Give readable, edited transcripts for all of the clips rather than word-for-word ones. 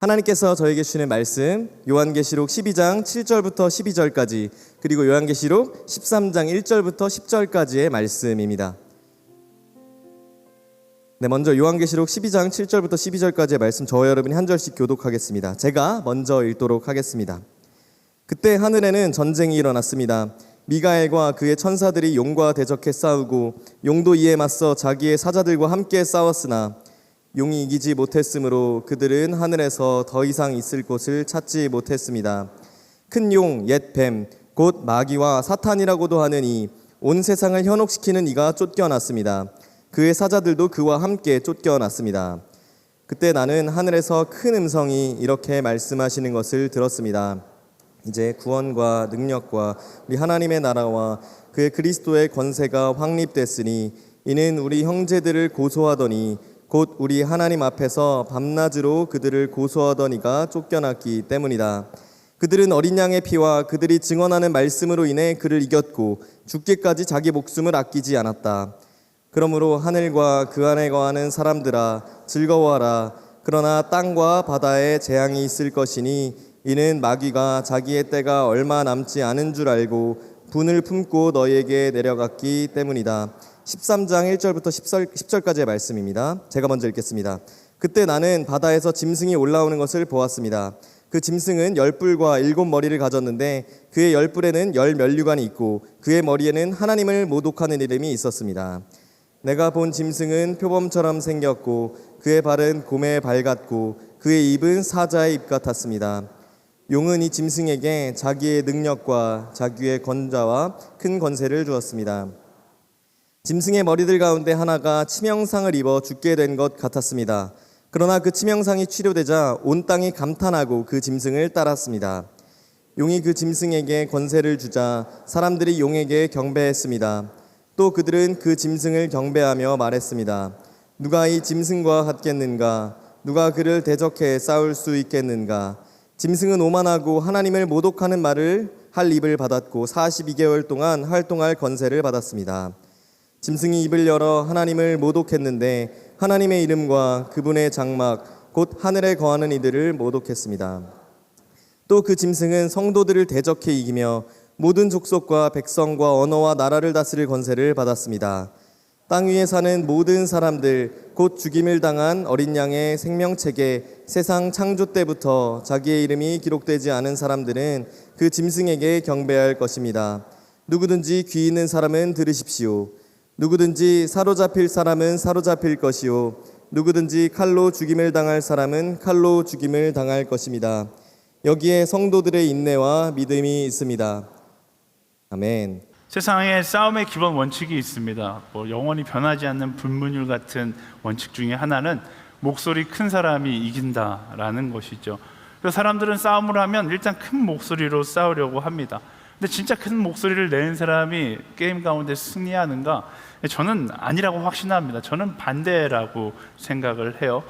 하나님께서 저에게 주시는 말씀 요한계시록 12장 7절부터 12절까지 그리고 요한계시록 13장 1절부터 10절까지의 말씀입니다. 먼저 요한계시록 12장 7절부터 12절까지의 말씀 저와 여러분이 한 절씩 교독하겠습니다. 제가 먼저 읽도록 하겠습니다. 그때 하늘에는 전쟁이 일어났습니다. 미가엘과 그의 천사들이 용과 대적해 싸우고 용도 이에 맞서 자기의 사자들과 함께 싸웠으나 용이 이기지 못했으므로 그들은 하늘에서 더 이상 있을 곳을 찾지 못했습니다. 큰 용, 옛 뱀, 곧 마귀와 사탄이라고도 하느니 온 세상을 현혹시키는 이가 쫓겨났습니다. 그의 사자들도 그와 함께 쫓겨났습니다. 그때 나는 하늘에서 큰 음성이 이렇게 말씀하시는 것을 들었습니다. 이제 구원과 능력과 우리 하나님의 나라와 그의 그리스도의 권세가 확립됐으니 이는 우리 형제들을 고소하더니 곧 우리 하나님 앞에서 밤낮으로 그들을 고소하던 이가 쫓겨났기 때문이다. 그들은 어린 양의 피와 그들이 증언하는 말씀으로 인해 그를 이겼고 죽기까지 자기 목숨을 아끼지 않았다. 그러므로 하늘과 그 안에 거하는 사람들아 즐거워하라. 그러나 땅과 바다에 재앙이 있을 것이니 이는 마귀가 자기의 때가 얼마 남지 않은 줄 알고 분을 품고 너희에게 내려갔기 때문이다. 13장 1절부터 10절까지의 말씀입니다. 제가 먼저 읽겠습니다. 그때 나는 바다에서 짐승이 올라오는 것을 보았습니다. 그 짐승은 10뿔과 7머리를 가졌는데 그의 10뿔에는 10면류관이 있고 그의 머리에는 하나님을 모독하는 이름이 있었습니다. 내가 본 짐승은 표범처럼 생겼고 그의 발은 곰의 발 같고 그의 입은 사자의 입 같았습니다. 용은 이 짐승에게 자기의 능력과 자기의 권좌와 큰 권세를 주었습니다. 짐승의 머리들 가운데 하나가 치명상을 입어 죽게 된 것 같았습니다. 그러나 그 치명상이 치료되자 온 땅이 감탄하고 그 짐승을 따랐습니다. 용이 그 짐승에게 권세를 주자 사람들이 용에게 경배했습니다. 또 그들은 그 짐승을 경배하며 말했습니다. 누가 이 짐승과 같겠는가? 누가 그를 대적해 싸울 수 있겠는가? 짐승은 오만하고 하나님을 모독하는 말을 할 입을 받았고 42개월 동안 활동할 권세를 받았습니다. 짐승이 입을 열어 하나님을 모독했는데 하나님의 이름과 그분의 장막 곧 하늘에 거하는 이들을 모독했습니다. 또 그 짐승은 성도들을 대적해 이기며 모든 족속과 백성과 언어와 나라를 다스릴 권세를 받았습니다. 땅 위에 사는 모든 사람들 곧 죽임을 당한 어린 양의 생명책에 세상 창조 때부터 자기의 이름이 기록되지 않은 사람들은 그 짐승에게 경배할 것입니다. 누구든지 귀 있는 사람은 들으십시오. 누구든지 사로잡힐 사람은 사로잡힐 것이요 누구든지 칼로 죽임을 당할 사람은 칼로 죽임을 당할 것입니다. 여기에 성도들의 인내와 믿음이 있습니다. 아멘. 세상에 싸움의 기본 원칙이 있습니다. 영원히 변하지 않는 불문율 같은 원칙 중에 하나는 목소리 큰 사람이 이긴다라는 것이죠. 그래서 사람들은 싸움을 하면 일단 큰 목소리로 싸우려고 합니다. 근데 진짜 큰 목소리를 내는 사람이 게임 가운데 승리하는가? 저는 아니라고 확신합니다. 저는 반대라고 생각을 해요.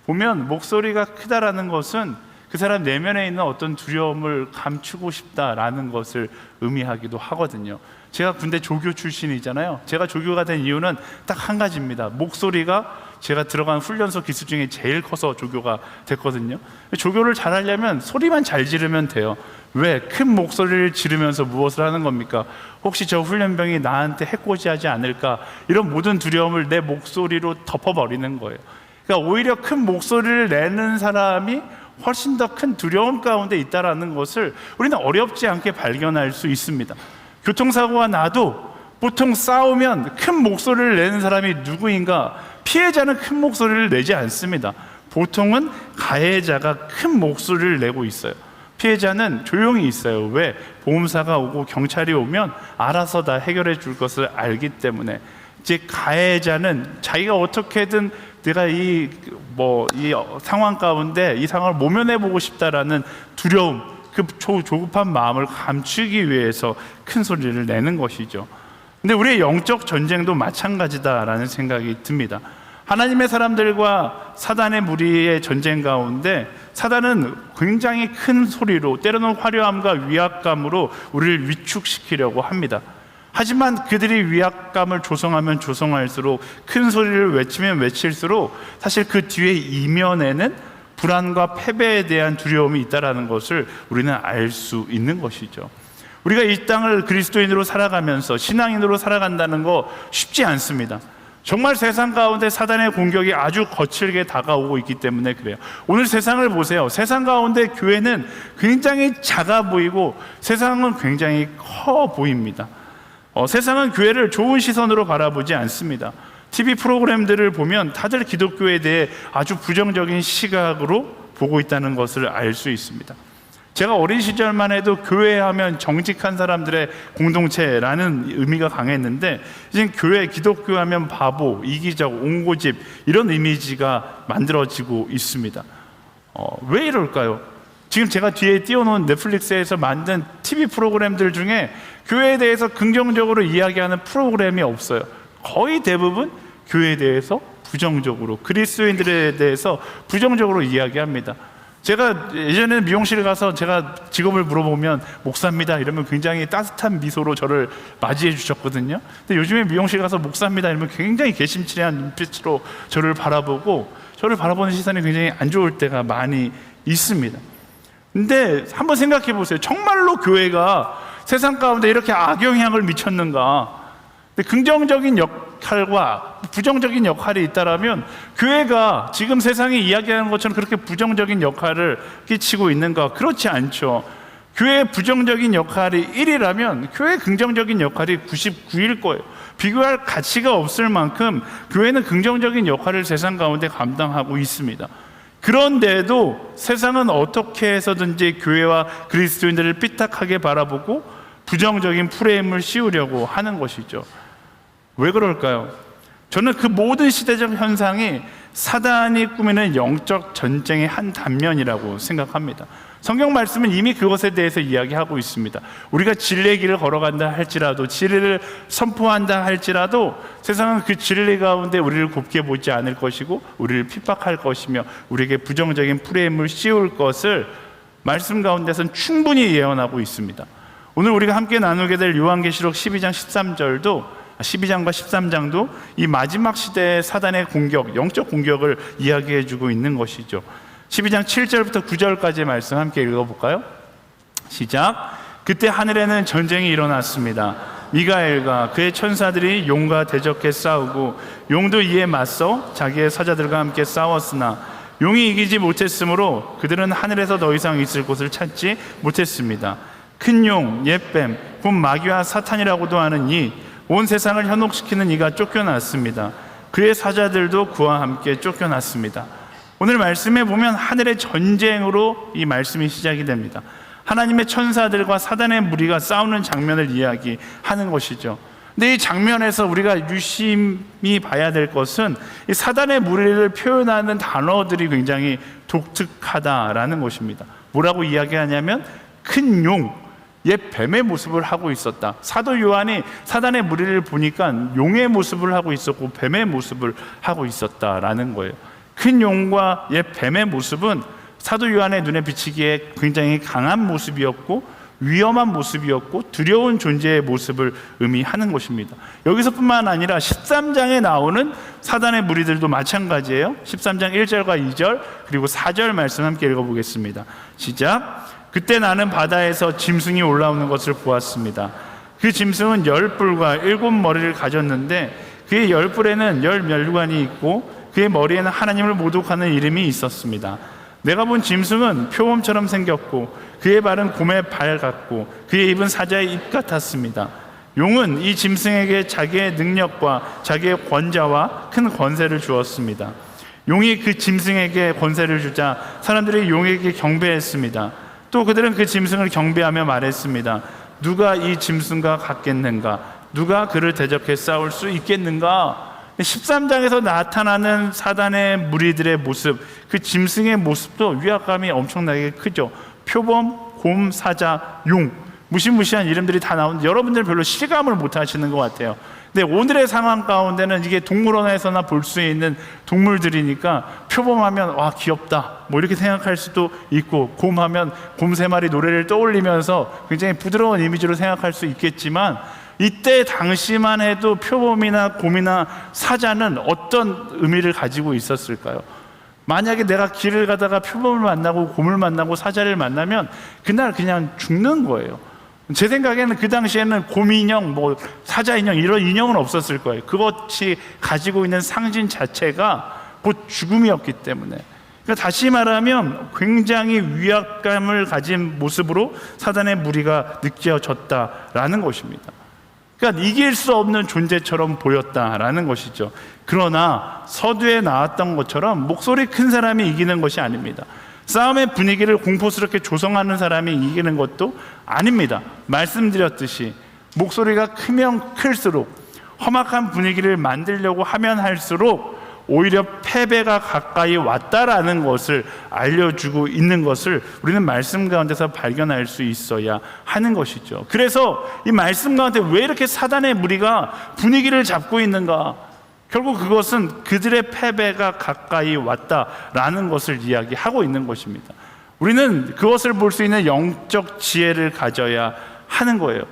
보면 목소리가 크다라는 것은 그 사람 내면에 있는 어떤 두려움을 감추고 싶다라는 것을 의미하기도 하거든요. 제가 군대 조교 출신이잖아요. 제가 조교가 된 이유는 딱 한 가지입니다. 목소리가 제가 들어간 훈련소 기수 중에 제일 커서 조교가 됐거든요. 조교를 잘하려면 소리만 잘 지르면 돼요. 왜? 큰 목소리를 지르면서 무엇을 하는 겁니까? 혹시 저 훈련병이 나한테 해코지하지 않을까? 이런 모든 두려움을 내 목소리로 덮어버리는 거예요. 그러니까 오히려 큰 목소리를 내는 사람이 훨씬 더 큰 두려움 가운데 있다는 것을 우리는 어렵지 않게 발견할 수 있습니다. 교통사고가 나도 보통 싸우면 큰 목소리를 내는 사람이 누구인가? 피해자는 큰 목소리를 내지 않습니다. 보통은 가해자가 큰 목소리를 내고 있어요. 피해자는 조용히 있어요. 왜? 보험사가 오고 경찰이 오면 알아서 다 해결해 줄 것을 알기 때문에. 이제 가해자는 자기가 어떻게든 내가 이 상황 가운데 이 상황을 모면해 보고 싶다라는 두려움, 그 조급한 마음을 감추기 위해서 큰 소리를 내는 것이죠. 근데 우리의 영적 전쟁도 마찬가지다라는 생각이 듭니다. 하나님의 사람들과 사단의 무리의 전쟁 가운데 사단은 굉장히 큰 소리로 때로는 화려함과 위압감으로 우리를 위축시키려고 합니다. 하지만 그들이 위압감을 조성하면 조성할수록 큰 소리를 외치면 외칠수록 사실 그 뒤에 이면에는 불안과 패배에 대한 두려움이 있다라는 것을 우리는 알 수 있는 것이죠. 우리가 이 땅을 그리스도인으로 살아가면서 신앙인으로 살아간다는 거 쉽지 않습니다. 정말 세상 가운데 사단의 공격이 아주 거칠게 다가오고 있기 때문에 그래요. 오늘 세상을 보세요. 세상 가운데 교회는 굉장히 작아 보이고 세상은 굉장히 커 보입니다. 세상은 교회를 좋은 시선으로 바라보지 않습니다. TV 프로그램들을 보면 다들 기독교에 대해 아주 부정적인 시각으로 보고 있다는 것을 알 수 있습니다. 제가 어린 시절만 해도 교회 하면 정직한 사람들의 공동체라는 의미가 강했는데 이제 교회, 기독교 하면 바보, 이기적, 옹고집 이런 이미지가 만들어지고 있습니다. 왜 이럴까요? 지금 제가 뒤에 띄워놓은 넷플릭스에서 만든 TV 프로그램들 중에 교회에 대해서 긍정적으로 이야기하는 프로그램이 없어요. 거의 대부분 교회에 대해서 부정적으로, 그리스도인들에 대해서 부정적으로 이야기합니다. 제가 예전에 미용실 가서 제가 직업을 물어보면 목사입니다 이러면 굉장히 따뜻한 미소로 저를 맞이해 주셨거든요. 근데 요즘에 미용실 가서 목사입니다 이러면 굉장히 개심치레한 눈빛으로 저를 바라보고, 저를 바라보는 시선이 굉장히 안 좋을 때가 많이 있습니다. 근데 한번 생각해 보세요. 정말로 교회가 세상 가운데 이렇게 악영향을 미쳤는가? 긍정적인 역할과 부정적인 역할이 있다라면 교회가 지금 세상이 이야기하는 것처럼 그렇게 부정적인 역할을 끼치고 있는가? 그렇지 않죠. 교회의 부정적인 역할이 1이라면 교회의 긍정적인 역할이 99일 거예요. 비교할 가치가 없을 만큼 교회는 긍정적인 역할을 세상 가운데 감당하고 있습니다. 그런데도 세상은 어떻게 해서든지 교회와 그리스도인들을 삐딱하게 바라보고 부정적인 프레임을 씌우려고 하는 것이죠. 왜 그럴까요? 저는 그 모든 시대적 현상이 사단이 꾸미는 영적 전쟁의 한 단면이라고 생각합니다. 성경 말씀은 이미 그것에 대해서 이야기하고 있습니다. 우리가 진리의 길을 걸어간다 할지라도, 진리를 선포한다 할지라도 세상은 그 진리 가운데 우리를 곱게 보지 않을 것이고 우리를 핍박할 것이며 우리에게 부정적인 프레임을 씌울 것을 말씀 가운데서는 충분히 예언하고 있습니다. 오늘 우리가 함께 나누게 될 요한계시록 12장 13절도 12장과 13장도 이 마지막 시대의 사단의 공격, 영적 공격을 이야기해 주고 있는 것이죠. 12장 7절부터 9절까지의 말씀 함께 읽어볼까요? 시작. 그때 하늘에는 전쟁이 일어났습니다. 미가엘과 그의 천사들이 용과 대적해 싸우고 용도 이에 맞서 자기의 사자들과 함께 싸웠으나 용이 이기지 못했으므로 그들은 하늘에서 더 이상 있을 곳을 찾지 못했습니다. 큰 용, 옛뱀, 곧 마귀와 사탄이라고도 하는 이 온 세상을 현혹시키는 이가 쫓겨났습니다. 그의 사자들도 그와 함께 쫓겨났습니다. 오늘 말씀에 보면 하늘의 전쟁으로 이 말씀이 시작이 됩니다. 하나님의 천사들과 사단의 무리가 싸우는 장면을 이야기하는 것이죠. 근데 이 장면에서 우리가 유심히 봐야 될 것은 이 사단의 무리를 표현하는 단어들이 굉장히 독특하다라는 것입니다. 뭐라고 이야기하냐면 큰 용, 옛 뱀의 모습을 하고 있었다. 사도 요한이 사단의 무리를 보니까 용의 모습을 하고 있었고 뱀의 모습을 하고 있었다라는 거예요. 큰 용과 옛 뱀의 모습은 사도 요한의 눈에 비치기에 굉장히 강한 모습이었고 위험한 모습이었고 두려운 존재의 모습을 의미하는 것입니다. 여기서뿐만 아니라 13장에 나오는 사단의 무리들도 마찬가지예요. 13장 1절과 2절 그리고 4절 말씀 함께 읽어보겠습니다. 시작. 그때 나는 바다에서 짐승이 올라오는 것을 보았습니다. 그 짐승은 10뿔과 7머리를 가졌는데 그의 10뿔에는 10멸관이 있고 그의 머리에는 하나님을 모독하는 이름이 있었습니다. 내가 본 짐승은 표범처럼 생겼고 그의 발은 곰의 발 같고 그의 입은 사자의 입 같았습니다. 용은 이 짐승에게 자기의 능력과 자기의 권자와 큰 권세를 주었습니다. 용이 그 짐승에게 권세를 주자 사람들이 용에게 경배했습니다. 또 그들은 그 짐승을 경배하며 말했습니다. 누가 이 짐승과 같겠는가? 누가 그를 대적해 싸울 수 있겠는가? 13장에서 나타나는 사단의 무리들의 모습, 그 짐승의 모습도 위압감이 엄청나게 크죠. 표범, 곰, 사자, 용, 무시무시한 이름들이 다 나오는데 여러분들 별로 실감을 못 하시는 것 같아요. 근데 오늘의 상황 가운데는 이게 동물원에서나 볼 수 있는 동물들이니까 표범하면 와 귀엽다 뭐 이렇게 생각할 수도 있고 곰하면 곰 3마리 노래를 떠올리면서 굉장히 부드러운 이미지로 생각할 수 있겠지만 이때 당시만 해도 표범이나 곰이나 사자는 어떤 의미를 가지고 있었을까요? 만약에 내가 길을 가다가 표범을 만나고 곰을 만나고 사자를 만나면 그날 그냥 죽는 거예요. 제 생각에는 그 당시에는 곰 인형, 뭐 사자 인형 이런 인형은 없었을 거예요. 그것이 가지고 있는 상징 자체가 곧 죽음이었기 때문에. 그러니까 다시 말하면 굉장히 위압감을 가진 모습으로 사단의 무리가 느껴졌다라는 것입니다. 그러니까 이길 수 없는 존재처럼 보였다라는 것이죠. 그러나 서두에 나왔던 것처럼 목소리 큰 사람이 이기는 것이 아닙니다. 싸움의 분위기를 공포스럽게 조성하는 사람이 이기는 것도 아닙니다. 말씀드렸듯이 목소리가 크면 클수록, 험악한 분위기를 만들려고 하면 할수록 오히려 패배가 가까이 왔다라는 것을 알려주고 있는 것을 우리는 말씀 가운데서 발견할 수 있어야 하는 것이죠. 그래서 이 말씀 가운데 왜 이렇게 사단의 무리가 분위기를 잡고 있는가? 결국 그것은 그들의 패배가 가까이 왔다라는 것을 이야기하고 있는 것입니다. 우리는 그것을 볼 수 있는 영적 지혜를 가져야 하는 거예요.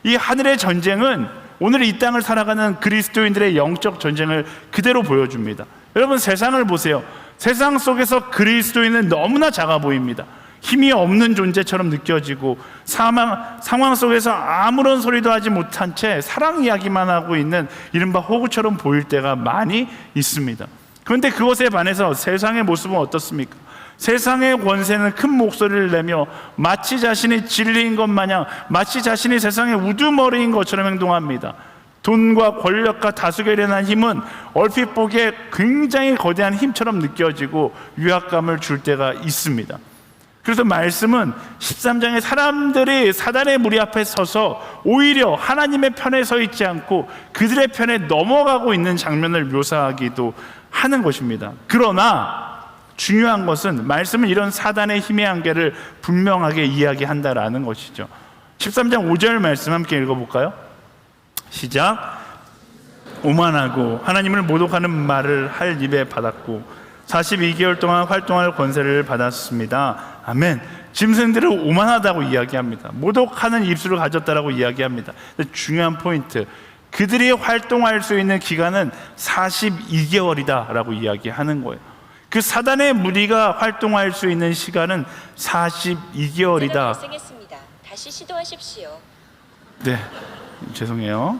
이 하늘의 전쟁은 오늘 이 땅을 살아가는 그리스도인들의 영적 전쟁을 그대로 보여줍니다. 여러분, 세상을 보세요. 세상 속에서 그리스도인은 너무나 작아 보입니다. 힘이 없는 존재처럼 느껴지고 상황 속에서 아무런 소리도 하지 못한 채 사랑 이야기만 하고 있는 이른바 호구처럼 보일 때가 많이 있습니다. 그런데 그것에 반해서 세상의 모습은 어떻습니까? 세상의 권세는 큰 목소리를 내며 마치 자신이 진리인 것 마냥, 마치 자신이 세상의 우두머리인 것처럼 행동합니다. 돈과 권력과 다수결에 일어난 힘은 얼핏 보기에 굉장히 거대한 힘처럼 느껴지고 위압감을 줄 때가 있습니다. 그래서 말씀은 13장에 사람들이 사단의 무리 앞에 서서 오히려 하나님의 편에 서 있지 않고 그들의 편에 넘어가고 있는 장면을 묘사하기도 하는 것입니다. 그러나 중요한 것은 말씀은 이런 사단의 힘의 한계를 분명하게 이야기한다라는 것이죠. 13장 5절 말씀 함께 읽어볼까요? 시작. 오만하고 하나님을 모독하는 말을 할 입에 받았고 42개월 동안 활동할 권세를 받았습니다. 아멘. 짐승들을 오만하다고 이야기합니다. 모독하는 입술을 가졌다라고 이야기합니다. 중요한 포인트, 그들이 활동할 수 있는 기간은 42개월이다라고 이야기하는 거예요. 그 사단의 무리가 활동할 수 있는 시간은 42개월이다. 발생했습니다. 다시 시도하십시오. 네, 죄송해요.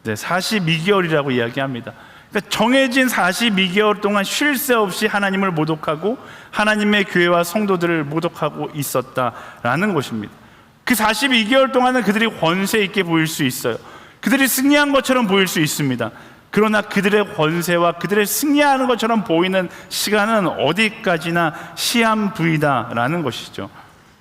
네, 42개월이라고 이야기합니다. 그러니까 정해진 42개월 동안 쉴 새 없이 하나님을 모독하고 하나님의 교회와 성도들을 모독하고 있었다라는 것입니다. 그 42개월 동안은 그들이 권세 있게 보일 수 있어요. 그들이 승리한 것처럼 보일 수 있습니다. 그러나 그들의 권세와 그들의 승리하는 것처럼 보이는 시간은 어디까지나 시한부이다라는 것이죠.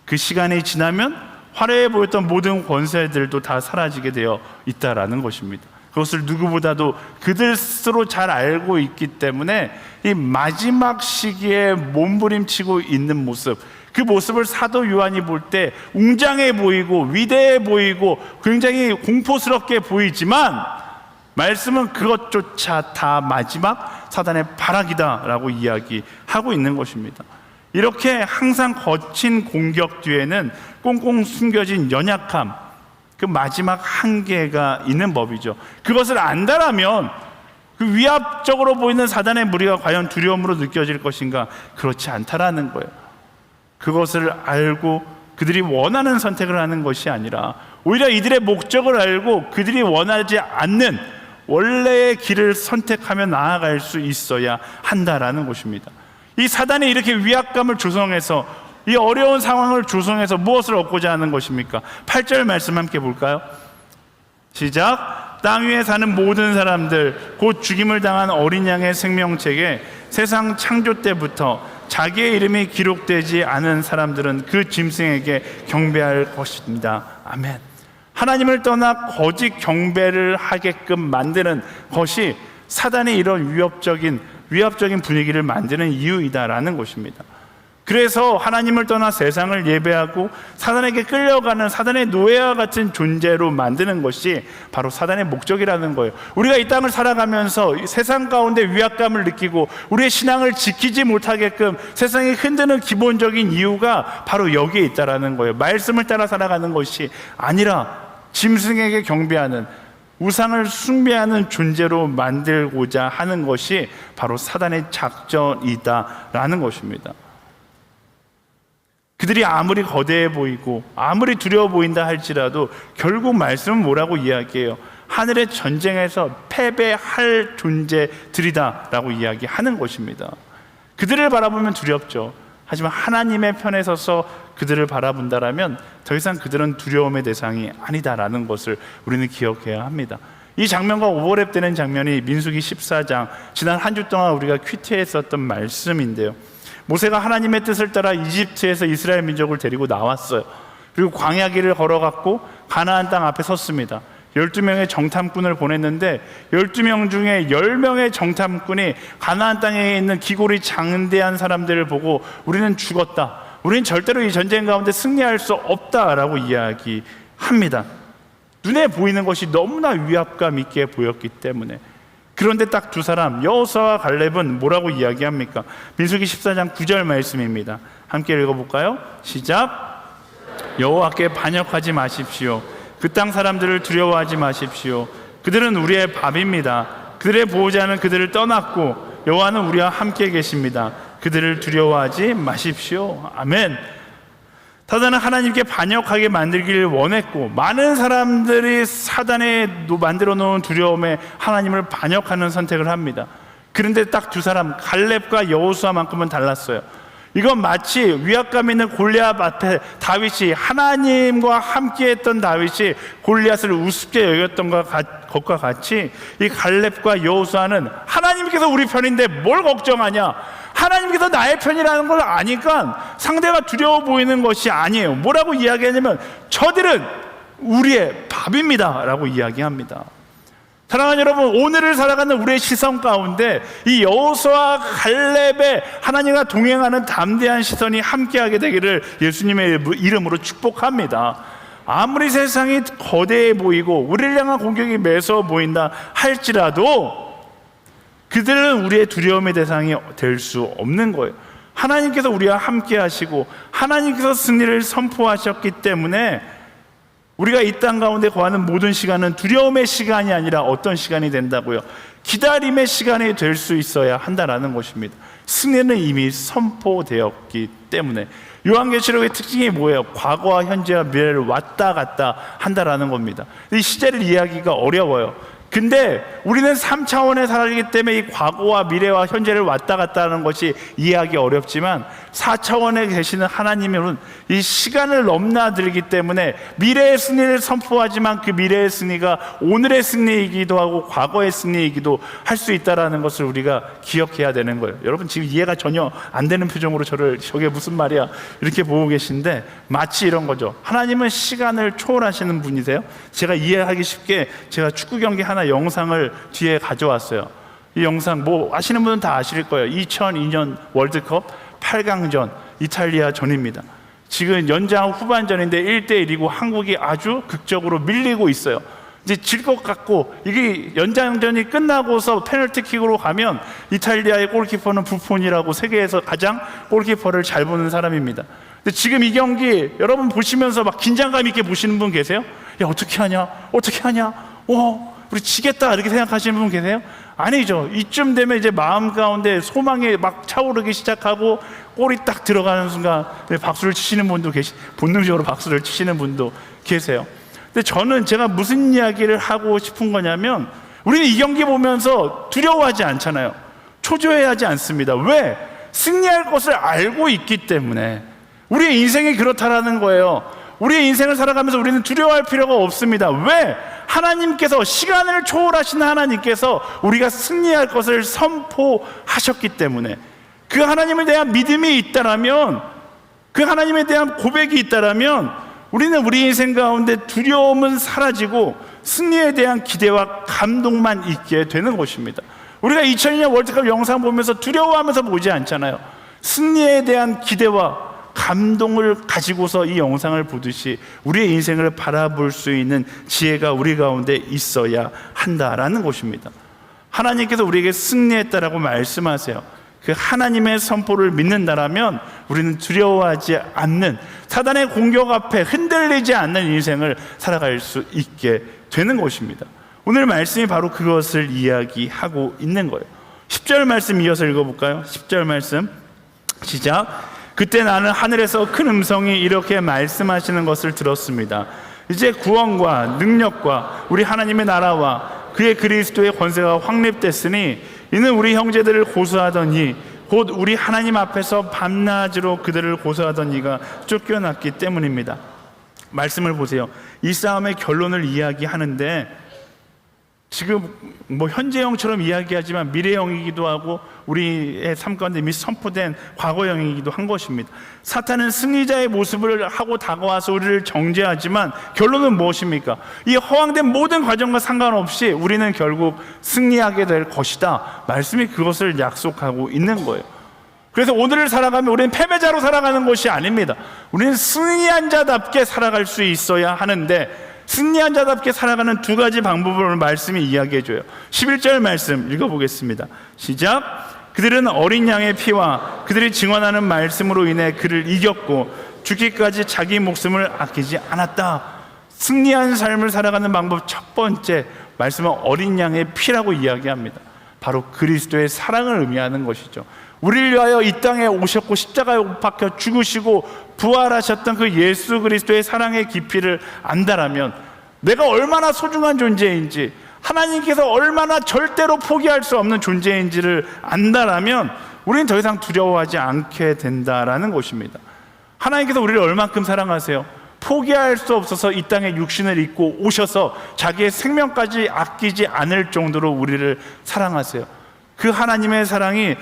그 시간이 지나면 화려해 보였던 모든 권세들도 다 사라지게 되어 있다라는 것입니다. 그것을 누구보다도 그들 스스로 잘 알고 있기 때문에 이 마지막 시기에 몸부림치고 있는 모습, 그 모습을 사도 요한이 볼 때 웅장해 보이고 위대해 보이고 굉장히 공포스럽게 보이지만 말씀은 그것조차 다 마지막 사단의 발악이다라고 이야기하고 있는 것입니다. 이렇게 항상 거친 공격 뒤에는 꽁꽁 숨겨진 연약함, 그 마지막 한계가 있는 법이죠. 그것을 안다라면 그 위압적으로 보이는 사단의 무리가 과연 두려움으로 느껴질 것인가? 그렇지 않다라는 거예요. 그것을 알고 그들이 원하는 선택을 하는 것이 아니라 오히려 이들의 목적을 알고 그들이 원하지 않는 원래의 길을 선택하며 나아갈 수 있어야 한다라는 것입니다. 이 사단이 이렇게 위압감을 조성해서 이 어려운 상황을 조성해서 무엇을 얻고자 하는 것입니까? 8절 말씀 함께 볼까요? 시작. 땅 위에 사는 모든 사람들 곧 죽임을 당한 어린 양의 생명책에 세상 창조 때부터 자기의 이름이 기록되지 않은 사람들은 그 짐승에게 경배할 것입니다. 아멘. 하나님을 떠나 거짓 경배를 하게끔 만드는 것이 사단이 이런 위압적인 분위기를 만드는 이유이다라는 것입니다. 그래서 하나님을 떠나 세상을 예배하고 사단에게 끌려가는 사단의 노예와 같은 존재로 만드는 것이 바로 사단의 목적이라는 거예요. 우리가 이 땅을 살아가면서 세상 가운데 위압감을 느끼고 우리의 신앙을 지키지 못하게끔 세상이 흔드는 기본적인 이유가 바로 여기에 있다라는 거예요. 말씀을 따라 살아가는 것이 아니라 짐승에게 경배하는, 우상을 숭배하는 존재로 만들고자 하는 것이 바로 사단의 작전이다라는 것입니다. 그들이 아무리 거대해 보이고 아무리 두려워 보인다 할지라도 결국 말씀은 뭐라고 이야기해요? 하늘의 전쟁에서 패배할 존재들이다라고 이야기하는 것입니다. 그들을 바라보면 두렵죠. 하지만 하나님의 편에 서서 그들을 바라본다라면 더 이상 그들은 두려움의 대상이 아니다라는 것을 우리는 기억해야 합니다. 이 장면과 오버랩되는 장면이 민수기 14장, 지난 한 주 동안 우리가 큐티했었던 말씀인데요. 모세가 하나님의 뜻을 따라 이집트에서 이스라엘 민족을 데리고 나왔어요. 그리고 광야길을 걸어갔고 가나안 땅 앞에 섰습니다. 12명의 정탐꾼을 보냈는데 12명 중에 10명의 정탐꾼이 가나안 땅에 있는 기골이 장대한 사람들을 보고 우리는 죽었다, 우리는 절대로 이 전쟁 가운데 승리할 수 없다라고 이야기합니다. 눈에 보이는 것이 너무나 위압감 있게 보였기 때문에. 그런데 딱 두 사람, 여호수아와 갈렙은 뭐라고 이야기합니까? 민수기 14장 9절 말씀입니다. 함께 읽어볼까요? 시작. 여호와께 반역하지 마십시오. 그 땅 사람들을 두려워하지 마십시오. 그들은 우리의 밥입니다. 그들의 보호자는 그들을 떠났고 여호와는 우리와 함께 계십니다. 그들을 두려워하지 마십시오. 아멘. 사단은 하나님께 반역하게 만들기를 원했고 많은 사람들이 사단에 만들어 놓은 두려움에 하나님을 반역하는 선택을 합니다. 그런데 딱 두 사람, 갈렙과 여호수아만큼은 달랐어요. 이건 마치 위압감 있는 골리앗 앞에 다윗이, 하나님과 함께했던 다윗이 골리앗을 우습게 여겼던 것과 같이 이 갈렙과 여호수아는 하나님께서 우리 편인데 뭘 걱정하냐, 하나님께서 나의 편이라는 걸 아니까 상대가 두려워 보이는 것이 아니에요. 뭐라고 이야기하냐면 저들은 우리의 밥입니다 라고 이야기합니다. 사랑하는 여러분, 오늘을 살아가는 우리의 시선 가운데 이 여호수아와 갈렙의 하나님과 동행하는 담대한 시선이 함께하게 되기를 예수님의 이름으로 축복합니다. 아무리 세상이 거대해 보이고 우리를 향한 공격이 매서워 보인다 할지라도 그들은 우리의 두려움의 대상이 될 수 없는 거예요. 하나님께서 우리와 함께 하시고 하나님께서 승리를 선포하셨기 때문에 우리가 이 땅 가운데 거하는 모든 시간은 두려움의 시간이 아니라 어떤 시간이 된다고요? 기다림의 시간이 될 수 있어야 한다라는 것입니다. 승리는 이미 선포되었기 때문에. 요한계시록의 특징이 뭐예요? 과거와 현재와 미래를 왔다 갔다 한다라는 겁니다. 이 시제를 이해하기가 어려워요. 근데 우리는 3차원에 살기 때문에 이 과거와 미래와 현재를 왔다 갔다 하는 것이 이해하기 어렵지만 4차원에 계시는 하나님은 이 시간을 넘나들기 때문에 미래의 승리를 선포하지만 그 미래의 승리가 오늘의 승리이기도 하고 과거의 승리이기도 할 수 있다는 것을 우리가 기억해야 되는 거예요. 여러분 지금 이해가 전혀 안 되는 표정으로 저게 무슨 말이야 이렇게 보고 계신데 마치 이런 거죠. 하나님은 시간을 초월하시는 분이세요. 제가 이해하기 쉽게 제가 축구 경기 하나 영상을 뒤에 가져왔어요. 이 영상 뭐 아시는 분은 다 아실 거예요. 2002년 월드컵 8강전 이탈리아전입니다. 지금 연장 후반전인데 1대1이고 한국이 아주 극적으로 밀리고 있어요. 이제 질 것 같고 이게 연장전이 끝나고서 페널티킥으로 가면 이탈리아의 골키퍼는 부폰이라고 세계에서 가장 골키퍼를 잘 보는 사람입니다. 근데 지금 이 경기 여러분 보시면서 막 긴장감 있게 보시는 분 계세요? 야 어떻게 하냐? 우리 지겠다 이렇게 생각하시는 분 계세요? 아니죠. 이쯤 되면 이제 마음 가운데 소망이 막 차오르기 시작하고 골이 딱 들어가는 순간 박수를 치시는 분도 본능적으로 박수를 치시는 분도 계세요. 근데 저는 제가 무슨 이야기를 하고 싶은 거냐면 우리는 이 경기 보면서 두려워하지 않잖아요. 초조해하지 않습니다. 왜? 승리할 것을 알고 있기 때문에. 우리의 인생이 그렇다라는 거예요. 우리의 인생을 살아가면서 우리는 두려워할 필요가 없습니다. 왜? 하나님께서 시간을 초월하신 하나님께서 우리가 승리할 것을 선포하셨기 때문에. 그 하나님에 대한 믿음이 있다라면, 그 하나님에 대한 고백이 있다라면 우리는 우리 인생 가운데 두려움은 사라지고 승리에 대한 기대와 감동만 있게 되는 것입니다. 우리가 2002년 월드컵 영상 보면서 두려워하면서 보지 않잖아요. 승리에 대한 기대와 감동을 가지고서 이 영상을 보듯이 우리의 인생을 바라볼 수 있는 지혜가 우리 가운데 있어야 한다라는 것입니다. 하나님께서 우리에게 승리했다라고 말씀하세요. 그 하나님의 선포를 믿는다라면 우리는 두려워하지 않는, 사단의 공격 앞에 흔들리지 않는 인생을 살아갈 수 있게 되는 것입니다. 오늘 말씀이 바로 그것을 이야기하고 있는 거예요. 10절 말씀 이어서 읽어볼까요? 10절 말씀 시작. 그때 나는 하늘에서 큰 음성이 이렇게 말씀하시는 것을 들었습니다. 이제 구원과 능력과 우리 하나님의 나라와 그의 그리스도의 권세가 확립됐으니 이는 우리 형제들을 고소하던 이 곧 우리 하나님 앞에서 밤낮으로 그들을 고소하던 이가 쫓겨났기 때문입니다. 말씀을 보세요. 이 싸움의 결론을 이야기하는데 지금 뭐 현재형처럼 이야기하지만 미래형이기도 하고 우리의 삶 가운데 이미 선포된 과거형이기도 한 것입니다. 사탄은 승리자의 모습을 하고 다가와서 우리를 정죄하지만 결론은 무엇입니까? 이 허황된 모든 과정과 상관없이 우리는 결국 승리하게 될 것이다. 말씀이 그것을 약속하고 있는 거예요. 그래서 오늘을 살아가면 우리는 패배자로 살아가는 것이 아닙니다. 우리는 승리한 자답게 살아갈 수 있어야 하는데 승리한 자답게 살아가는 두 가지 방법을 오늘 말씀이 이야기해줘요. 11절 말씀 읽어보겠습니다. 시작. 그들은 어린 양의 피와 그들이 증언하는 말씀으로 인해 그를 이겼고 죽기까지 자기 목숨을 아끼지 않았다. 승리한 삶을 살아가는 방법 첫 번째 말씀은 어린 양의 피라고 이야기합니다. 바로 그리스도의 사랑을 의미하는 것이죠. 우리를 위하여 이 땅에 오셨고 십자가에 못 박혀 죽으시고 부활하셨던 그 예수 그리스도의 사랑의 깊이를 안다라면 내가 얼마나 소중한 존재인지 하나님께서 얼마나 절대로 포기할 수 없는 존재인지를 안다라면 우리는 더 이상 두려워하지 않게 된다라는 것입니다. 하나님께서 우리를 얼만큼 사랑하세요? 포기할 수 없어서 이 땅에 육신을 입고 오셔서 자기의 생명까지 아끼지 않을 정도로 우리를 사랑하세요. 그 하나님의 사랑이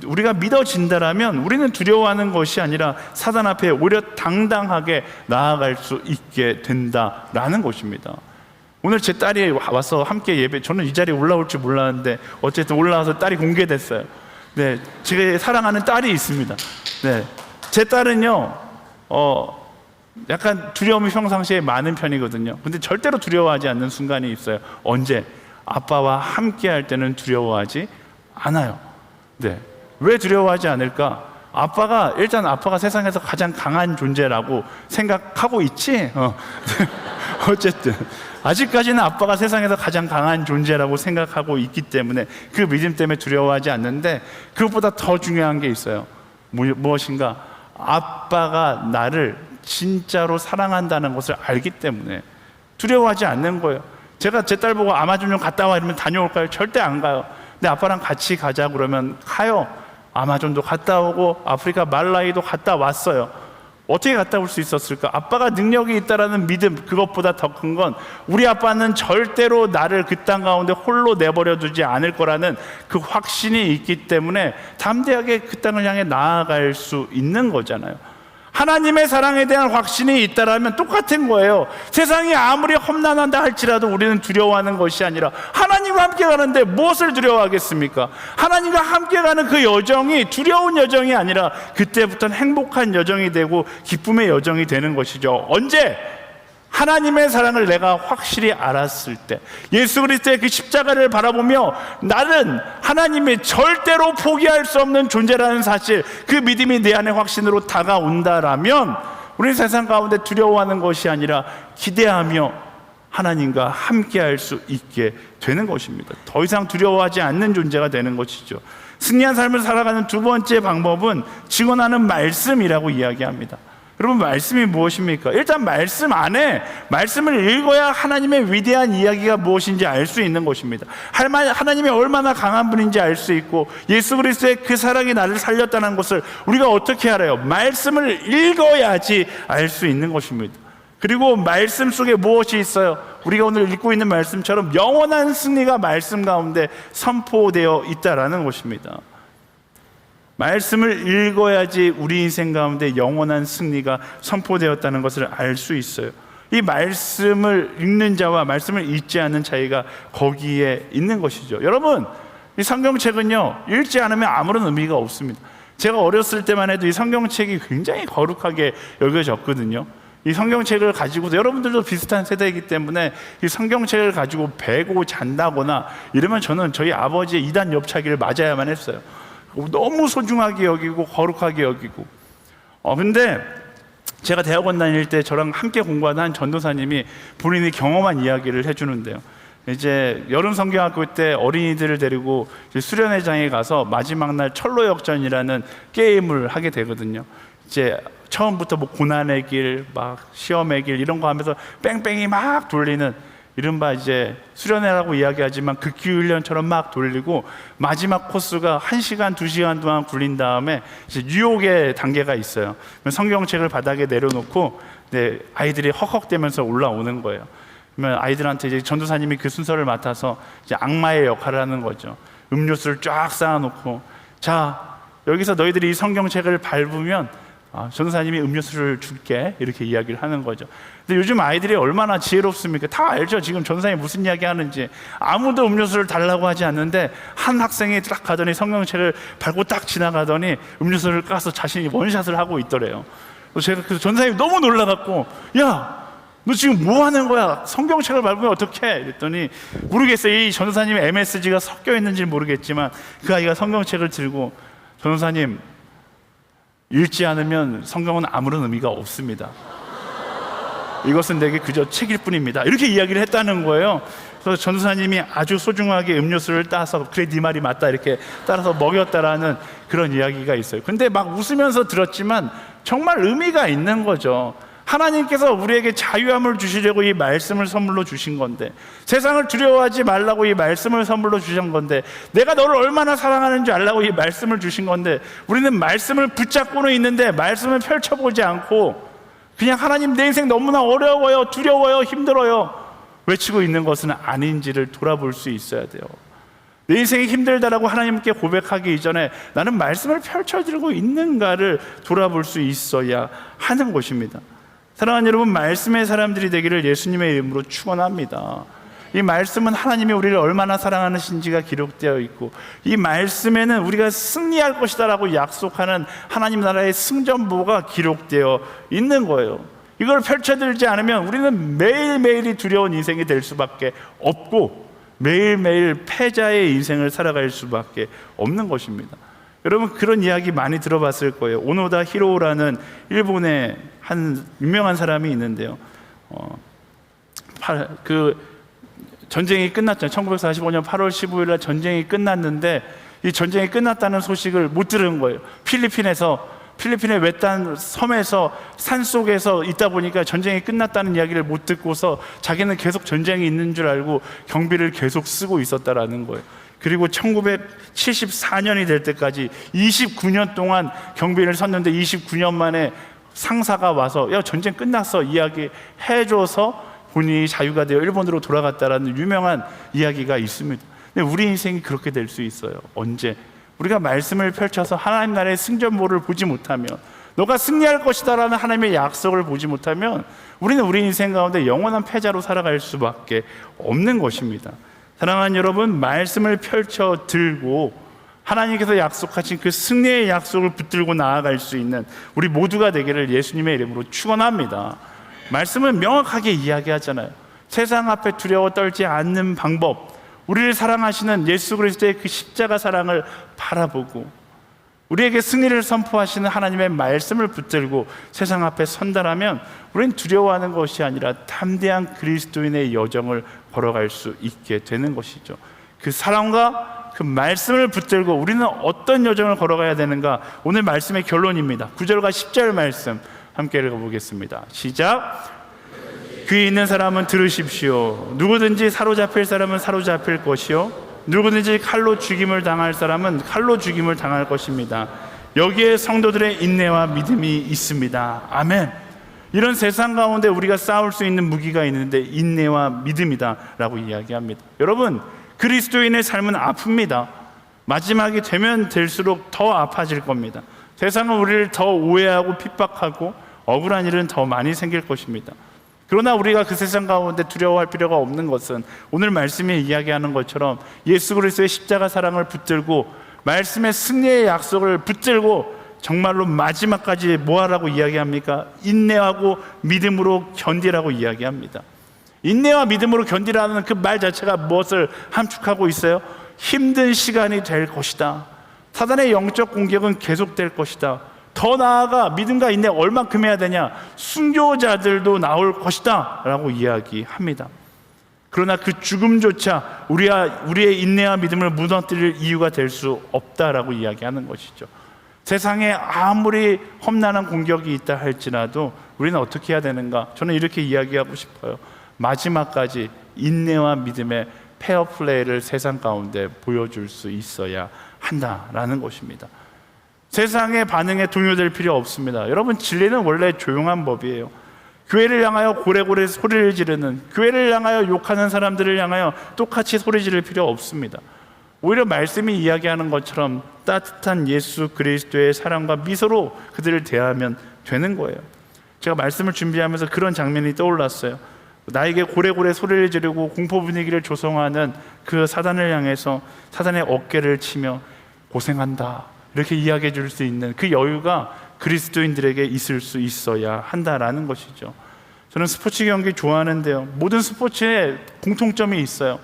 우리가 믿어진다라면 우리는 두려워하는 것이 아니라 사단 앞에 오히려 당당하게 나아갈 수 있게 된다라는 것입니다. 오늘 제 딸이 와서 함께 예배, 저는 이 자리에 올라올 줄 몰랐는데 어쨌든 올라와서 딸이 공개됐어요. 네, 제가 사랑하는 딸이 있습니다. 네, 제 딸은요, 약간 두려움이 평상시에 많은 편이거든요. 근데 절대로 두려워하지 않는 순간이 있어요. 언제? 아빠와 함께 할 때는 두려워하지 않아요. 네. 왜 두려워하지 않을까? 일단 아빠가 세상에서 가장 강한 존재라고 생각하고 있지? 어쨌든 아직까지는 아빠가 세상에서 가장 강한 존재라고 생각하고 있기 때문에 그 믿음 때문에 두려워하지 않는데 그것보다 더 중요한 게 있어요. 무엇인가? 아빠가 나를 진짜로 사랑한다는 것을 알기 때문에 두려워하지 않는 거예요. 제가 제 딸 보고 아마존 좀 갔다 와 이러면 다녀올까요? 절대 안 가요. 근데 아빠랑 같이 가자 그러면 가요. 아마존도 갔다 오고 아프리카 말라위도 갔다 왔어요. 어떻게 갔다 올 수 있었을까? 아빠가 능력이 있다라는 믿음, 그것보다 더 큰 건 우리 아빠는 절대로 나를 그 땅 가운데 홀로 내버려 두지 않을 거라는 그 확신이 있기 때문에 담대하게 그 땅을 향해 나아갈 수 있는 거잖아요. 하나님의 사랑에 대한 확신이 있다라면 똑같은 거예요. 세상이 아무리 험난하다 할지라도 우리는 두려워하는 것이 아니라 하나님과 함께 가는데 무엇을 두려워하겠습니까? 하나님과 함께 가는 그 여정이 두려운 여정이 아니라 그때부터는 행복한 여정이 되고 기쁨의 여정이 되는 것이죠. 언제? 하나님의 사랑을 내가 확실히 알았을 때, 예수 그리스도의 그 십자가를 바라보며 나는 하나님이 절대로 포기할 수 없는 존재라는 사실, 그 믿음이 내 안에 확신으로 다가온다라면 우리 세상 가운데 두려워하는 것이 아니라 기대하며 하나님과 함께할 수 있게 되는 것입니다. 더 이상 두려워하지 않는 존재가 되는 것이죠. 승리한 삶을 살아가는 두 번째 방법은 증언하는 말씀이라고 이야기합니다. 여러분, 말씀이 무엇입니까? 일단 말씀 안에 말씀을 읽어야 하나님의 위대한 이야기가 무엇인지 알 수 있는 것입니다. 하나님이 얼마나 강한 분인지 알 수 있고 예수 그리스도의 그 사랑이 나를 살렸다는 것을 우리가 어떻게 알아요? 말씀을 읽어야지 알 수 있는 것입니다. 그리고 말씀 속에 무엇이 있어요? 우리가 오늘 읽고 있는 말씀처럼 영원한 승리가 말씀 가운데 선포되어 있다라는 것입니다. 말씀을 읽어야지 우리 인생 가운데 영원한 승리가 선포되었다는 것을 알 수 있어요. 이 말씀을 읽는 자와 말씀을 읽지 않는 차이가 거기에 있는 것이죠. 여러분, 이 성경책은요, 읽지 않으면 아무런 의미가 없습니다. 제가 어렸을 때만 해도 이 성경책이 굉장히 거룩하게 여겨졌거든요. 이 성경책을 가지고도, 여러분들도 비슷한 세대이기 때문에 이 성경책을 가지고 베고 잔다거나 이러면 저는 저희 아버지의 이단 옆차기를 맞아야만 했어요. 너무 소중하게 여기고 거룩하게 여기고. 근데 제가 대학원 다닐 때 저랑 함께 공부하는 한 전도사님이 본인이 경험한 이야기를 해주는데요. 이제 여름 성경학교 때 어린이들을 데리고 이제 수련회장에 가서 마지막 날 철로 역전이라는 게임을 하게 되거든요. 이제 처음부터 뭐 고난의 길, 막 시험의 길 이런 거 하면서 뺑뺑이 막 돌리는, 이른바 이제 수련회라고 이야기하지만 극기 훈련처럼 막 돌리고 마지막 코스가 1시간, 2시간 동안 굴린 다음에 이제 유혹의 단계가 있어요. 성경책을 바닥에 내려놓고 아이들이 헉헉대면서 올라오는 거예요. 그러면 아이들한테 이제 전도사님이 그 순서를 맡아서 이제 악마의 역할을 하는 거죠. 음료수를 쫙 쌓아놓고, 자, 여기서 너희들이 이 성경책을 밟으면 전도사님이 음료수를 줄게, 이렇게 이야기를 하는 거죠. 근데 요즘 아이들이 얼마나 지혜롭습니까? 다 알죠. 지금 전도사님이 무슨 이야기 하는지. 아무도 음료수를 달라고 하지 않는데 한 학생이 딱 가더니 성경책을 밟고 딱 지나가더니 음료수를 까서 자신이 원샷을 하고 있더래요. 제가 그래서 전도사님이 너무 놀라갖고, 야, 너 지금 뭐 하는 거야? 성경책을 밟으면 어떡해? 이랬더니 모르겠어요. 이 전도사님의 MSG가 섞여 있는지 모르겠지만 그 아이가 성경책을 들고, 전도사님, 읽지 않으면 성경은 아무런 의미가 없습니다. 이것은 내게 그저 책일 뿐입니다. 이렇게 이야기를 했다는 거예요. 그래서 전도사님이 아주 소중하게 음료수를 따서, 그래 네 말이 맞다, 이렇게 따라서 먹였다라는 그런 이야기가 있어요. 근데 막 웃으면서 들었지만 정말 의미가 있는 거죠. 하나님께서 우리에게 자유함을 주시려고 이 말씀을 선물로 주신 건데, 세상을 두려워하지 말라고 이 말씀을 선물로 주신 건데, 내가 너를 얼마나 사랑하는지 알라고 이 말씀을 주신 건데, 우리는 말씀을 붙잡고는 있는데 말씀을 펼쳐보지 않고 그냥 하나님, 내 인생 너무나 어려워요, 두려워요, 힘들어요 외치고 있는 것은 아닌지를 돌아볼 수 있어야 돼요. 내 인생이 힘들다라고 하나님께 고백하기 이전에 나는 말씀을 펼쳐들고 있는가를 돌아볼 수 있어야 하는 것입니다. 사랑하는 여러분, 말씀의 사람들이 되기를 예수님의 이름으로 축원합니다. 이 말씀은 하나님이 우리를 얼마나 사랑하시는지가 기록되어 있고, 이 말씀에는 우리가 승리할 것이다라고 약속하는 하나님 나라의 승전보가 기록되어 있는 거예요. 이걸 펼쳐들지 않으면 우리는 매일매일이 두려운 인생이 될 수밖에 없고, 매일매일 패자의 인생을 살아갈 수밖에 없는 것입니다. 여러분, 그런 이야기 많이 들어봤을 거예요. 오노다 히로라는 일본의 한 유명한 사람이 있는데요. 그 전쟁이 끝났죠. 1945년 8월 15일 날 전쟁이 끝났는데, 이 전쟁이 끝났다는 소식을 못 들은 거예요. 필리핀의 외딴 섬에서 산속에서 있다 보니까 전쟁이 끝났다는 이야기를 못 듣고서 자기는 계속 전쟁이 있는 줄 알고 경비를 계속 쓰고 있었다라는 거예요. 그리고 1974년이 될 때까지 29년 동안 경비를 섰는데, 29년 만에 상사가 와서 야, 전쟁 끝났어 이야기해줘서 본인이 자유가 되어 일본으로 돌아갔다라는 유명한 이야기가 있습니다. 근데 우리 인생이 그렇게 될 수 있어요. 언제? 우리가 말씀을 펼쳐서 하나님 나라의 승전보를 보지 못하면, 너가 승리할 것이다라는 하나님의 약속을 보지 못하면 우리는 우리 인생 가운데 영원한 패자로 살아갈 수밖에 없는 것입니다. 사랑하는 여러분, 말씀을 펼쳐 들고 하나님께서 약속하신 그 승리의 약속을 붙들고 나아갈 수 있는 우리 모두가 되기를 예수님의 이름으로 축원합니다. 말씀은 명확하게 이야기하잖아요. 세상 앞에 두려워 떨지 않는 방법, 우리를 사랑하시는 예수 그리스도의 그 십자가 사랑을 바라보고 우리에게 승리를 선포하시는 하나님의 말씀을 붙들고 세상 앞에 선다라면 우리는 두려워하는 것이 아니라 담대한 그리스도인의 여정을 걸어갈 수 있게 되는 것이죠. 그 사랑과 그 말씀을 붙들고 우리는 어떤 여정을 걸어가야 되는가, 오늘 말씀의 결론입니다. 9절과 10절 말씀 함께 읽어보겠습니다. 시작. 귀 있는 사람은 들으십시오. 누구든지 사로잡힐 사람은 사로잡힐 것이요, 누구든지 칼로 죽임을 당할 사람은 칼로 죽임을 당할 것입니다. 여기에 성도들의 인내와 믿음이 있습니다. 아멘. 이런 세상 가운데 우리가 싸울 수 있는 무기가 있는데 인내와 믿음이다 라고 이야기합니다. 여러분, 그리스도인의 삶은 아픕니다. 마지막이 되면 될수록 더 아파질 겁니다. 세상은 우리를 더 오해하고 핍박하고 억울한 일은 더 많이 생길 것입니다. 그러나 우리가 그 세상 가운데 두려워할 필요가 없는 것은 오늘 말씀이 이야기하는 것처럼 예수 그리스도의 십자가 사랑을 붙들고 말씀의 승리의 약속을 붙들고 정말로 마지막까지 뭐하라고 이야기합니까? 인내하고 믿음으로 견디라고 이야기합니다. 인내와 믿음으로 견디라는 그 말 자체가 무엇을 함축하고 있어요? 힘든 시간이 될 것이다. 사단의 영적 공격은 계속될 것이다. 더 나아가 믿음과 인내 얼만큼 해야 되냐? 순교자들도 나올 것이다 라고 이야기합니다. 그러나 그 죽음조차 우리의 인내와 믿음을 무너뜨릴 이유가 될 수 없다라고 이야기하는 것이죠. 세상에 아무리 험난한 공격이 있다 할지라도 우리는 어떻게 해야 되는가? 저는 이렇게 이야기하고 싶어요. 마지막까지 인내와 믿음의 페어플레이를 세상 가운데 보여줄 수 있어야 한다라는 것입니다. 세상의 반응에 동요될 필요 없습니다. 여러분, 진리는 원래 조용한 법이에요. 교회를 향하여 고래고래 소리를 지르는, 교회를 향하여 욕하는 사람들을 향하여 똑같이 소리 지를 필요 없습니다. 오히려 말씀이 이야기하는 것처럼 따뜻한 예수 그리스도의 사랑과 미소로 그들을 대하면 되는 거예요. 제가 말씀을 준비하면서 그런 장면이 떠올랐어요. 나에게 고래고래 소리를 지르고 공포 분위기를 조성하는 그 사단을 향해서 사단의 어깨를 치며 고생한다 이렇게 이야기해 줄 수 있는 그 여유가 그리스도인들에게 있을 수 있어야 한다라는 것이죠. 저는 스포츠 경기 좋아하는데요, 모든 스포츠에 공통점이 있어요.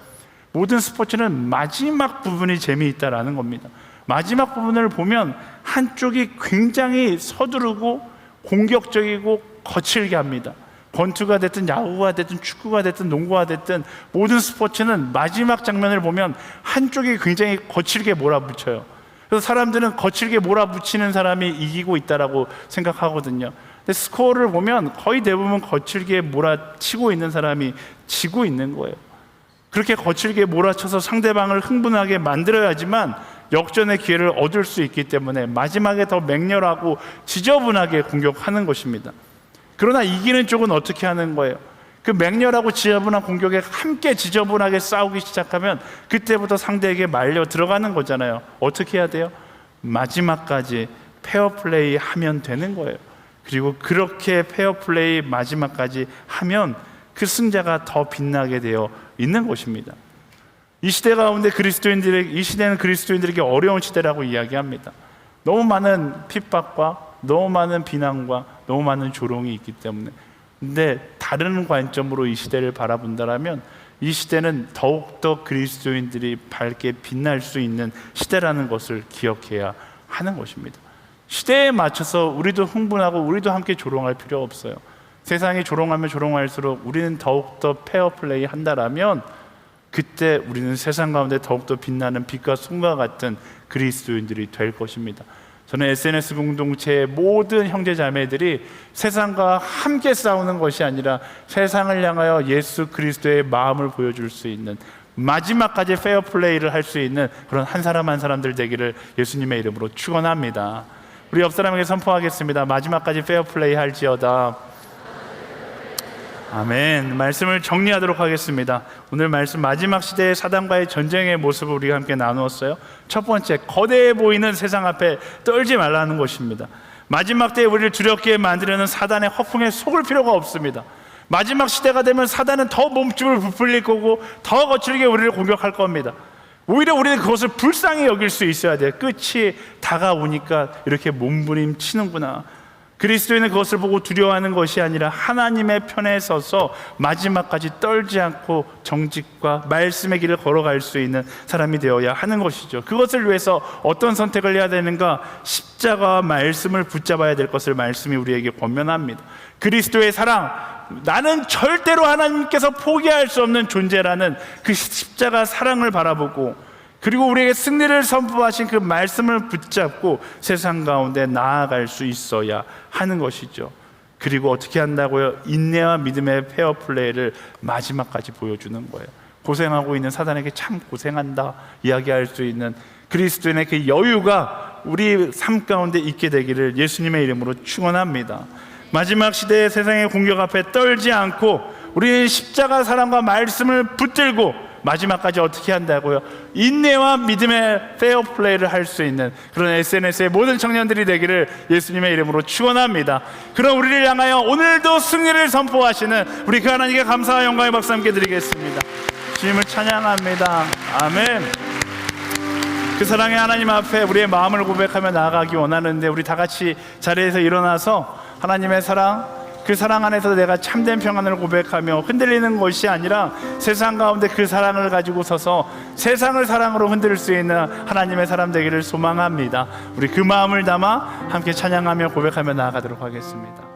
모든 스포츠는 마지막 부분이 재미있다라는 겁니다. 마지막 부분을 보면 한쪽이 굉장히 서두르고 공격적이고 거칠게 합니다. 권투가 됐든 야구가 됐든 축구가 됐든 농구가 됐든 모든 스포츠는 마지막 장면을 보면 한쪽이 굉장히 거칠게 몰아붙여요. 그래서 사람들은 거칠게 몰아붙이는 사람이 이기고 있다라고 생각하거든요. 근데 스코어를 보면 거의 대부분 거칠게 몰아치고 있는 사람이 지고 있는 거예요. 그렇게 거칠게 몰아쳐서 상대방을 흥분하게 만들어야지만 역전의 기회를 얻을 수 있기 때문에 마지막에 더 맹렬하고 지저분하게 공격하는 것입니다. 그러나 이기는 쪽은 어떻게 하는 거예요? 그 맹렬하고 지저분한 공격에 함께 지저분하게 싸우기 시작하면 그때부터 상대에게 말려 들어가는 거잖아요. 어떻게 해야 돼요? 마지막까지 페어플레이 하면 되는 거예요. 그리고 그렇게 페어플레이 마지막까지 하면 그 승자가 더 빛나게 되어 있는 것입니다. 이 시대 가운데 이 시대는 그리스도인들에게 어려운 시대라고 이야기합니다. 너무 많은 핍박과 너무 많은 비난과 너무 많은 조롱이 있기 때문에. 근데 다른 관점으로 이 시대를 바라본다면 이 시대는 더욱더 그리스도인들이 밝게 빛날 수 있는 시대라는 것을 기억해야 하는 것입니다. 시대에 맞춰서 우리도 흥분하고 우리도 함께 조롱할 필요 없어요. 세상이 조롱하면 조롱할수록 우리는 더욱더 페어플레이 한다라면 그때 우리는 세상 가운데 더욱더 빛나는 빛과 손과 같은 그리스도인들이 될 것입니다. 저는 SNS 공동체의 모든 형제자매들이 세상과 함께 싸우는 것이 아니라 세상을 향하여 예수 그리스도의 마음을 보여줄 수 있는, 마지막까지 페어플레이를 할 수 있는 그런 한 사람 한 사람들 되기를 예수님의 이름으로 축원합니다. 우리 옆 사람에게 선포하겠습니다. 마지막까지 페어플레이 할지어다. 아멘. 말씀을 정리하도록 하겠습니다. 오늘 말씀 마지막 시대의 사단과의 전쟁의 모습을 우리가 함께 나누었어요. 첫 번째, 거대해 보이는 세상 앞에 떨지 말라는 것입니다. 마지막 때에 우리를 두렵게 만들려는 사단의 허풍에 속을 필요가 없습니다. 마지막 시대가 되면 사단은 더 몸집을 부풀릴 거고 더 거칠게 우리를 공격할 겁니다. 오히려 우리는 그것을 불쌍히 여길 수 있어야 돼요. 끝이 다가오니까 이렇게 몸부림치는구나. 그리스도인은 그것을 보고 두려워하는 것이 아니라 하나님의 편에 서서 마지막까지 떨지 않고 정직과 말씀의 길을 걸어갈 수 있는 사람이 되어야 하는 것이죠. 그것을 위해서 어떤 선택을 해야 되는가? 십자가와 말씀을 붙잡아야 될 것을 말씀이 우리에게 권면합니다. 그리스도의 사랑, 나는 절대로 하나님께서 포기할 수 없는 존재라는 그 십자가 사랑을 바라보고, 그리고 우리에게 승리를 선포하신 그 말씀을 붙잡고 세상 가운데 나아갈 수 있어야 하는 것이죠. 그리고 어떻게 한다고요? 인내와 믿음의 페어플레이를 마지막까지 보여주는 거예요. 고생하고 있는 사단에게 참 고생한다 이야기할 수 있는 그리스도인의 그 여유가 우리 삶 가운데 있게 되기를 예수님의 이름으로 축원합니다. 마지막 시대의 세상의 공격 앞에 떨지 않고 우리는 십자가 사랑과 말씀을 붙들고 마지막까지 어떻게 한다고요? 인내와 믿음의 페어플레이를 할 수 있는 그런 SNS의 모든 청년들이 되기를 예수님의 이름으로 축원합니다. 그럼 우리를 향하여 오늘도 승리를 선포하시는 우리 그 하나님께 감사와 영광의 박수 함께 드리겠습니다. 주님을 찬양합니다. 아멘. 그 사랑의 하나님 앞에 우리의 마음을 고백하며 나아가기 원하는데, 우리 다 같이 자리에서 일어나서 하나님의 사랑, 그 사랑 안에서 내가 참된 평안을 고백하며 흔들리는 것이 아니라 세상 가운데 그 사랑을 가지고 서서 세상을 사랑으로 흔들 수 있는 하나님의 사람 되기를 소망합니다. 우리 그 마음을 담아 함께 찬양하며 고백하며 나아가도록 하겠습니다.